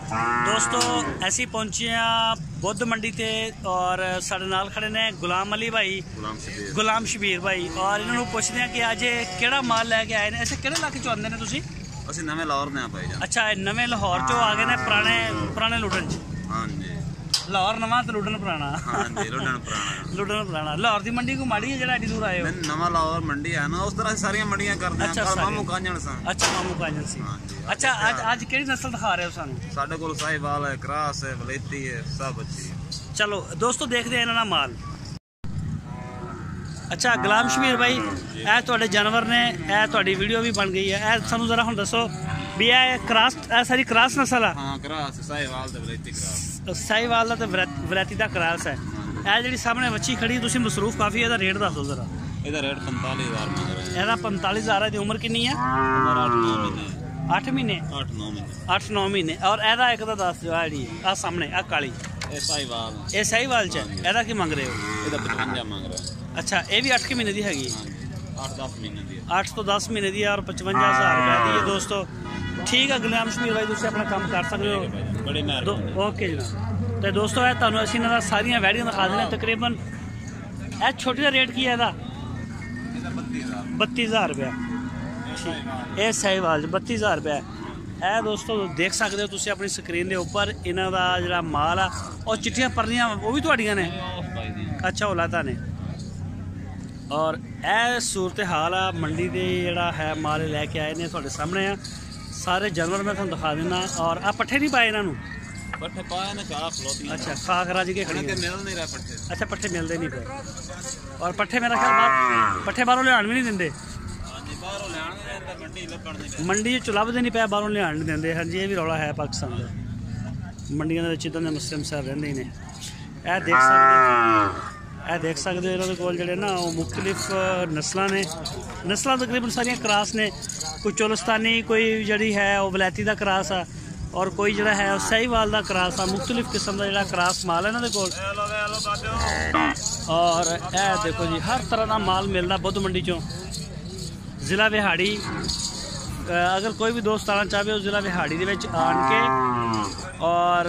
दोस्तों ऐसी पहुंचे हैं बुद्ध मंडी ते और साडे नाल खड़े ने गुलाम अली भाई, गुलाम शबीर भाई, और इन्होंने पूछते हैं कि आज केड़ा माल लैके आए ने। ऐसे केड़े इलाके चो आंदे ने तुसी? ਅਸੀਂ ਨਵੇਂ ਲਾਹੌਰ ਨੇ ਭਾਈ ਜਾਨ। अच्छा नवे लाहौर चो आ गए ने पुराने लुडन च। हाँ जी लाहौर नवा ते लुडन पुराना। हाँ जी लुडन पुराना। लुडन पुराना। लाहौर दी मंडी को माड़ी है जेड़ा एडी दूर आए हो? नवा लाहौर मंडी है ना, उस तरह सारी मंडियां करते हैं। अच्छा, पर मामू कांजन सा। अच्छा मामू कांजन सी। अच्छा आज केड़ी नस्ल दिखा रहे हो सानू? साडे कोल साहिवाल है, क्रास है, वलेती है, सब अच्छी है। चलो दोस्तों देखते हैं इन्हां दा माल। अच्छा गुलाम शबीर भाई, ए तुहाडे जानवर ने, ए तुहाडी वीडियो भी बन गई है, ए सानू जरा हुण दसो भी ए क्रास, ए सारी क्रास नस्ल है? हां क्रास साहिवाल ते वलेती क्रास। साहिवाल दा ते वलेती दा क्रास है। ए जेहड़ी सामने बच्ची खड़ी तुसीं मसरूफ काफी, एदा रेट दस दो जरा। एदा रेट 45000 मंग रहे हैं। एदा 45000 है। दी उम्र कितनी है? उम्र 8-9 महीने। 8 महीने? 8-9 महीने। 8-9 महीने। और एदा एक दा दस जो आड़ी आ सामने आ काली, ए साहिवाल। ए साहिवाल च एदा की मंग रहे हो? एदा 55 मंग रहे हैं। अच्छा ये भी 8 महीने दी हैगी? 8-10 महीने दी। 8 तो 10 महीने दी और 55,000 रुपए दी है दोस्तों। ठीक है गुलाम शबीर भाई, तुसीं अपना काम कर सकते हो। बड़ी मेहरबानी। ओके जनाब। तो दोस्तों है तुहानूं असीं इन्हां दा सारियां वैडियां दिखा देने। तकरीबन ए छोटी दा रेट की है एदा? 32,000 रुपया। ये साहिवाल 32,000 रुपया। ए दोस्तों देख सकते हो तुसीं अपनी स्क्रीन के उपर इन्हां दा जिहड़ा माल आ, और चिट्टियां परलियां वो भी तुहाडियां ने? अच्छा औलादा ने। और ए सूरत हाल आ मंडी दे जिहड़ा है माल लैके आए ने तुहाडे सामने आ। सारे जानवर मैं तुहानूं दिखा देना। और आ पट्ठे नहीं पाए इन्हां नूं? पट्ठे पाए ने, खा खलोती। अच्छा खाक रज के खड़ी मिल नहीं रहा पट्ठे। अच्छा पट्ठे मिलते नहीं पे। और पट्ठे मेरा ख्याल पट्ठे बाहरों लियाण भी नहीं देंगे। मंडी च लभदे नहीं पे, बाहरों लियाण नहीं देंगे। हाँ जी ये भी रौला है पाकिस्तान का। मंडियां दे विच इदां दे मुस्लिम साहब रहिंदे ही ने। ए देख सकते हो इन्होंने कोल जेहड़े ना वो मुख्तलिफ नस्लां ने। नस्लां तकरीबन सारियां क्रास ने। कोई चोलस्तानी, कोई जी है वो वलैती का क्रास आ, और कोई जरा है साहिवाल का क्रास आ। मुख्तलिफ किस्म का जो क्रास माल है इन्होंने कोल। और ए देखो जी हर तरह का माल मिलता बुद्ध मंडी चों। जिला विहाड़ी, अगर कोई भी दोस्त आना चाहे जिला विहाड़ी के आन के और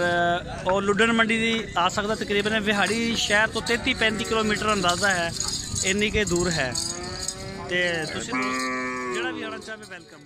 लुडन मंडी दी आ सकता। तकरीबन विहाड़ी शहर तो 33-35 किलोमीटर अंदाज़ा है, इन्नी के दूर है। तो तुसीं जिहड़ा भी आना चाहे वेलकम।